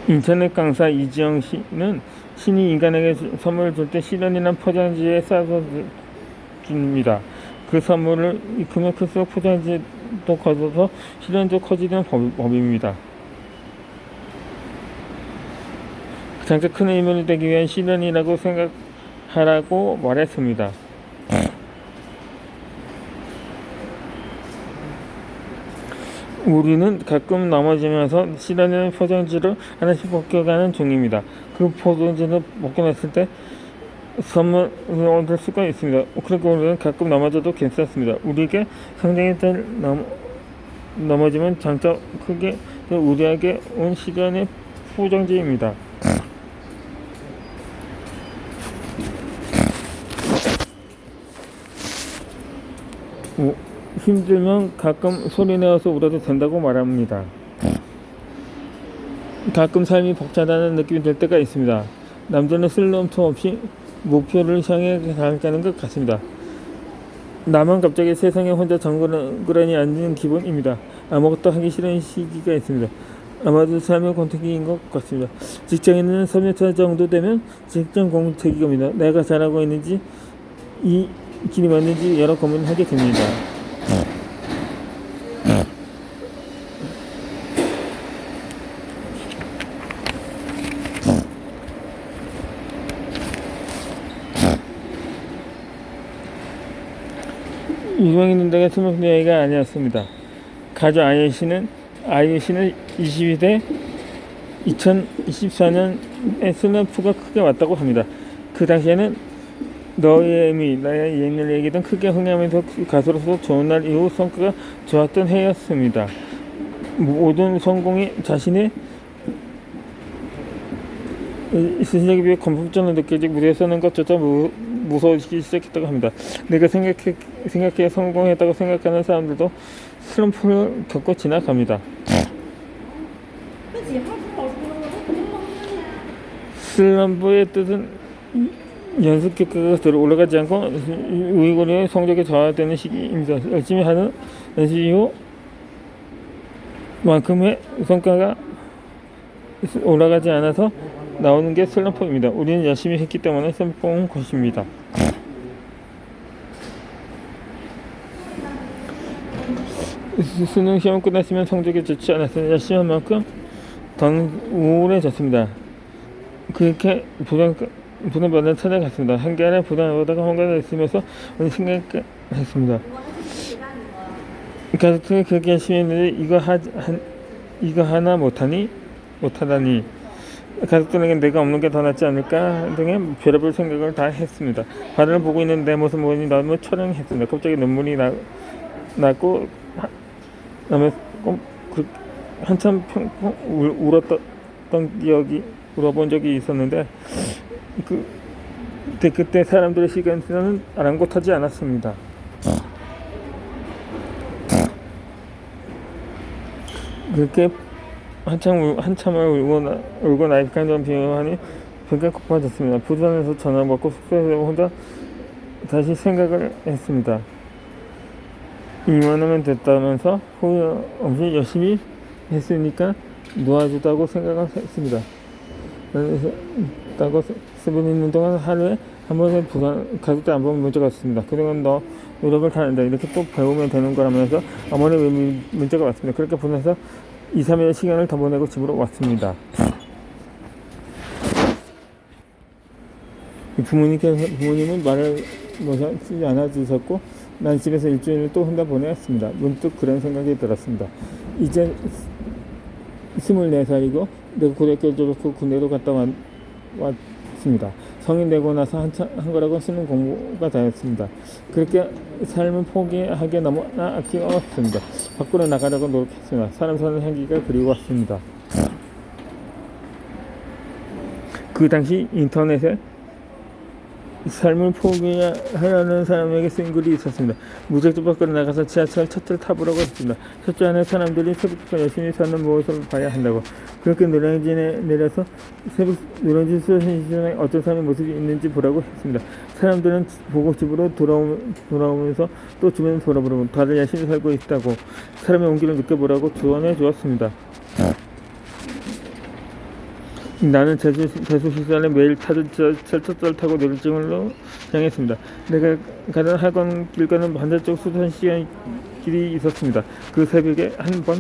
인터넷 강사 이지영 씨는 신이 인간에게 선물을 줄 때 실현이란 포장지에 싸서 줍니다. 그 선물을 크면 클수록 포장지도 커져서 실현도 커지는 법입니다. 장차 큰 의미를 되기 위한 실현이라고 생각하라고 말했습니다. 우리는 가끔 넘어지면서 실현을 포장지로 하나씩 벗겨가는 중입니다. 그 포장지를 벗겨냈을 때 선물을 얻을 수가 있습니다. 그러니까 우리는 가끔 넘어져도 괜찮습니다. 우리에게 상당히 잘 넘어지면 장차 크게 우리에게 온 실현의 포장지입니다. 힘들면 가끔 소리내어서 울어도 된다고 말합니다. 가끔 삶이 벅차다는 느낌이 들 때가 있습니다. 남자는 쓸럼터 없이 목표를 향해 나아가는 것 같습니다. 나만 갑자기 세상에 혼자 정그러니 앉는 기분입니다. 아무것도 하기 싫은 시기가 있습니다. 아마도 삶의 권태기인 것 같습니다. 직장인은 3년차 정도 되면 직장 권태기가 옵니다. 내가 잘하고 있는지 이 길이 맞는지 여러 고민을 하게 됩니다. 유명인 눈대가 스무 대가 아니었습니다. 가주 아이씨는 22대 2024년에 슬럼프가 크게 왔다고 합니다. 그 당시에는 너의 의미, 나의 옛날 얘기 등 크게 흥하면서 가수로서 좋은 날 이후 성과가 좋았던 해였습니다. 모든 성공이 자신의 스승에게 비해 건품적으로 느껴지고 무대에 서는 것조차 무서워지기 시작했다고 합니다. 내가 생각해 성공했다고 생각하는 사람들도 슬럼프를 겪고 지나갑니다. 슬럼프의 뜻은 연습 결과가 들어 올라가지 않고 의거리의 성적이 저하되는 시기입니다. 열심히 하는 연습 이후 만큼의 성과가 올라가지 않아서 나오는 게 슬럼프입니다. 우리는 열심히 했기 때문에 슬럼프인 것입니다. 수능 시험 끝났으면 성적이 좋지 않았으니 열심히 한 만큼 더 우울해졌습니다. 그렇게 부담받는 찾아갔습니다. 한겨울에 부담하다가 혼란을 있으면서 생각했습니다. 가족들이 그렇게 열심히 했는데 이거 하나 못하다니 가족들에게 내가 없는 게 더 낫지 않을까 등의 별의별 생각을 다 했습니다. 바다를 보고 있는 내 모습 보니 너무 처량했습니다. 갑자기 눈물이 나고 한참 울어본 적이 있었는데 그때 사람들의 시간에는 아랑곳하지 않았습니다. 그렇게 한참을 울고 나이프한 점 비교하니 배가 고파졌습니다. 부산에서 전화 받고 숙소에서 혼자 다시 생각을 했습니다. 2만원면 됐다면서 후회 없이 열심히 했으니까 놓아주다고 생각을 했습니다. 그래서 세븐 있는 동안 하루에 한 번에 부산 가족들 안 보면 문자가 왔습니다. 그동안 너 노력을 다한다 이렇게 또 배우면 되는 거라면서 어머니 문자가 왔습니다. 그렇게 보내서 2, 3일 시간을 더 보내고 집으로 왔습니다. 부모님은 말을 쓰지 않아 주셨고 난 집에서 일주일을 또 혼자 보내왔습니다. 문득 그런 생각이 들었습니다. 이제 24살이고 내가 고등학교 졸업후 군대도 갔다 왔습니다. 성인 되고 나서 한 거라고 쓰는 공부가 다였습니다. 그렇게 삶을 포기하기에 너무나 아끼웠습니다. 밖으로 나가려고 노력했습니다. 사람 사는 향기가 그리웠습니다. 그 당시 인터넷에 삶을 포기하려는 사람에게 쓴 글이 있었습니다. 무작정 밖으로 나가서 지하철 첫줄 타보라고 했습니다. 첫줄 안에 사람들이 새벽부터 열심히 사는 모습을 봐야 한다고. 그렇게 노량진에 내려서 노량진 수산시장에 어떤 사람의 모습이 있는지 보라고 했습니다. 사람들은 보고 집으로 돌아오면서 또 주변을 돌아보고 다들 열심히 살고 있다고 사람의 온기를 느껴보라고 조언해 주었습니다. 나는 제수시설에 매일 철도를 타고 내리지물로 향했습니다. 내가 가던 학원 길가는 반대쪽 수산시장 길이 있었습니다. 그 새벽에 한번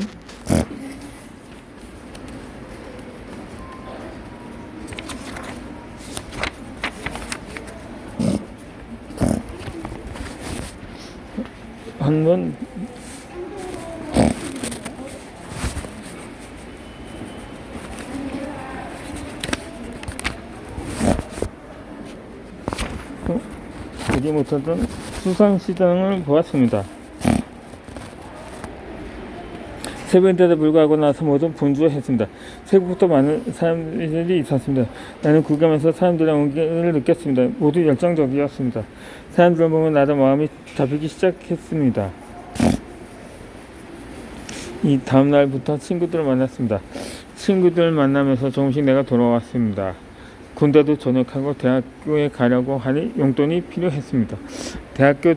보지 못하던 수상시장을 보았습니다. 새벽인데도 불구하고 나서 모두 분주했습니다. 새벽부터 많은 사람들이 있었습니다. 나는 구경하면서 사람들의 온기를 느꼈습니다. 모두 열정적이었습니다. 사람들을 보면 나도 마음이 잡히기 시작했습니다. 이 다음 날부터 친구들을 만났습니다. 친구들을 만나면서 조금씩 내가 돌아왔습니다. 군대도 전역하고 대학교에 가려고 하니 용돈이 필요했습니다. 대학교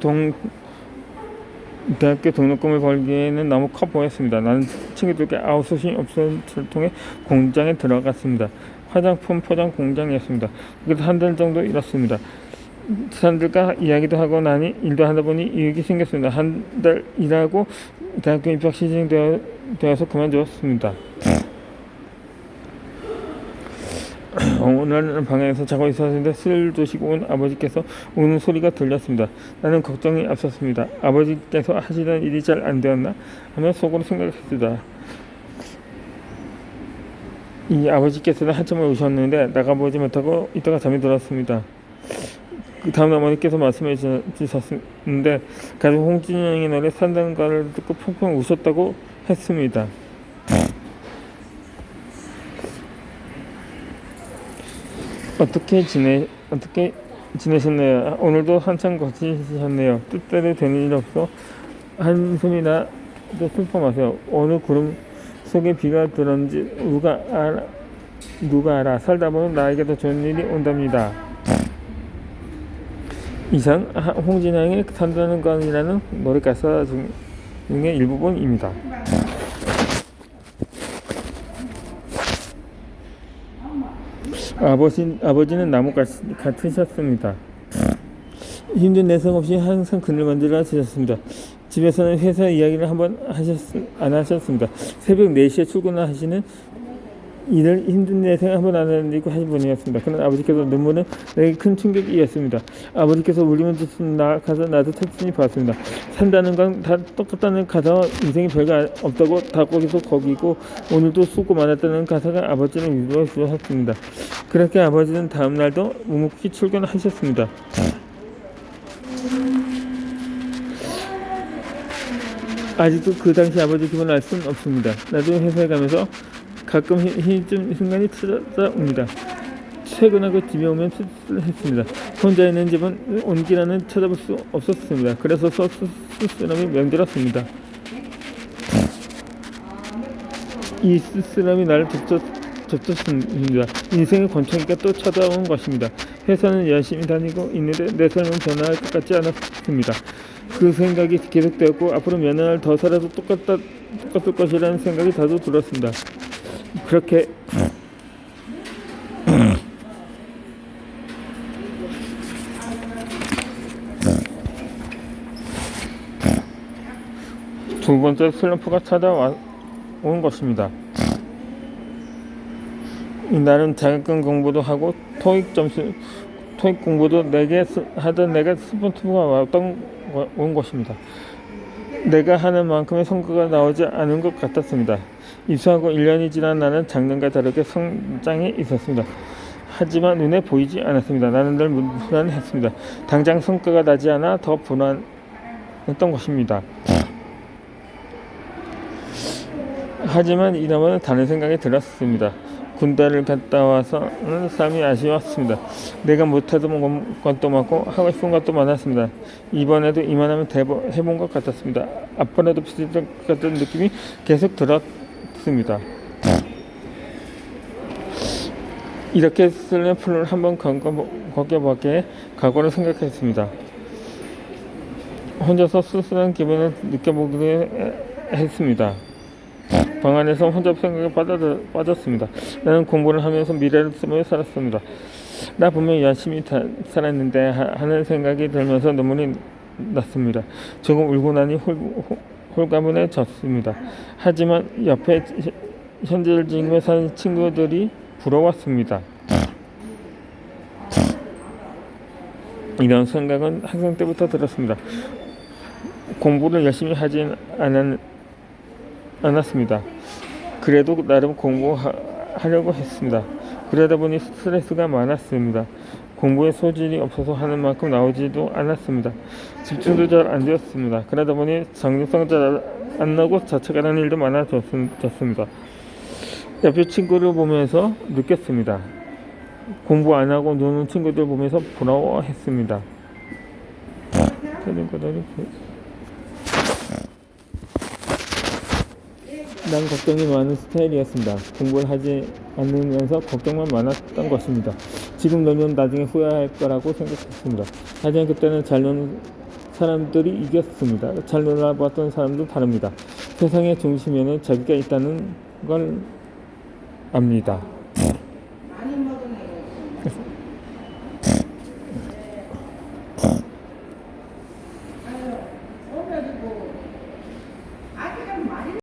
등록금을 벌기에는 너무 커 보였습니다. 나는 친구들께 아웃소싱 업소를 통해 공장에 들어갔습니다. 화장품 포장 공장이었습니다. 그래서 한 달 정도 일했습니다. 사람들과 이야기도 하고 나니 일도 하다 보니 이익이 생겼습니다. 한 달 일하고 대학교 입학 시즌이 되어서 그만두었습니다. 오늘 방에서 자고 있었는데 술을 드시고 온 아버지께서 우는 소리가 들렸습니다. 나는 걱정이 앞섰습니다. 아버지께서 하시던 일이 잘 안 되었나 하며 속으로 생각했습니다. 이 아버지께서는 한참을 우셨는데 나가보지 못하고 있다가 잠이 들었습니다. 그 다음 어머니께서 말씀해 주셨는데 가족 홍진영의 노래 산다는가를 듣고 펑펑 우셨다고 했습니다. 어떻게 지내셨나요? 오늘도 한참 거치셨네요. 뜻대로 되는 일 없어 한숨이나 슬퍼 마세요. 어느 구름 속에 비가 들었는지 누가 알아. 살다 보면 나에게도 좋은 일이 온답니다. 이상 홍진영의 산다는 건이라는 노래 가사 중의 일부분입니다. 아버지는 나무 같으셨습니다. 힘든 내성 없이 항상 그늘 만들어 주셨습니다. 집에서는 회사 이야기를 한번 안 하셨습니다. 새벽 4시에 출근하시는 일을 힘든 내생 한번 안 하시고 하신 분이었습니다. 그러나 아버지께서 눈물은 내게 큰 충격이었습니다. 아버지께서 울리면 나가서 나도 천천히 봤습니다. 산다는 건 다 똑같다는 가사와 인생이 별거 없다고 다 거기서 거기고 오늘도 수고 많았다는 가사가 아버지를 위로해 주셨습니다. 그렇게 아버지는 다음 날도 묵묵히 출근하셨습니다. 아직도 그 당시 아버지 기분을 알 수는 없습니다. 나도 회사에 가면서 가끔 힘든 순간이 찾아옵니다. 퇴근하고 집에 오면 쓸쓸했습니다. 혼자 있는 집은 온기라는 찾아볼 수 없었습니다. 그래서 쓸쓸함이 맹들었습니다. 이 쓸쓸함이 나를 덮쳤습니다. 인생의 권총이가 또 찾아온 것입니다. 회사는 열심히 다니고 있는데 내 삶은 변화할 것 같지 않았습니다. 그 생각이 계속되었고 앞으로 몇 날 더 살아도 똑같을 것이라는 생각이 다소 들었습니다. 그렇게 두 번째 슬럼프가 찾아온 것입니다. 나는 자격증 공부도 하고 토익 공부도 하던 내가 슬럼프가 온 것입니다. 내가 하는 만큼의 성과가 나오지 않은 것 같았습니다. 입사하고 1년이 지난 나는 작년과 다르게 성장해 있었습니다. 하지만 눈에 보이지 않았습니다. 나는 늘 불안했습니다. 당장 성과가 나지 않아 더 불안했던 것입니다. 하지만 이번에는 다른 생각이 들었습니다. 군대를 갔다 와서는 삶이 아쉬웠습니다. 내가 못하던 것도 많고 하고 싶은 것도 많았습니다. 이번에도 이만하면 해본 것 같았습니다. 앞번에도 비슷한 같은 느낌이 계속 들었습니다. 이렇게 슬럼프를 한번 겪어보기에 각오를 생각했습니다. 혼자서 쓸쓸한 기분을 느껴보기로 했습니다. 방 안에서 혼자 생각에 빠졌습니다. 나는 공부를 하면서 미래를 쓰며 살았습니다. 나 분명히 열심히 살았는데 하는 생각이 들면서 눈물이 났습니다. 조금 울고 나니 홀가분해졌습니다. 하지만 옆에 현재를 지니며 사는 친구들이 부러웠습니다. 이런 생각은 학생 때부터 들었습니다. 공부를 열심히 하진 않았습니다. 그래도 나름 공부하려고 했습니다. 그러다 보니 스트레스가 많았습니다. 공부에 소질이 없어서 하는 만큼 나오지도 않았습니다. 집중도 잘 안 되었습니다. 그러다 보니 정신성 잘 안 나고 자책하는 일도 많아졌습니다. 옆에 친구를 보면서 느꼈습니다. 공부 안 하고 노는 친구들 보면서 부러워했습니다. 난 걱정이 많은 스타일이었습니다. 공부를 하지 않으면서 걱정만 많았던 것입니다. 지금 놀면 나중에 후회할 거라고 생각했습니다. 하지만 그때는 잘 노는 사람들이 이겼습니다. 잘 놀아봤던 사람도 다릅니다. 세상의 중심에는 자기가 있다는 걸 압니다.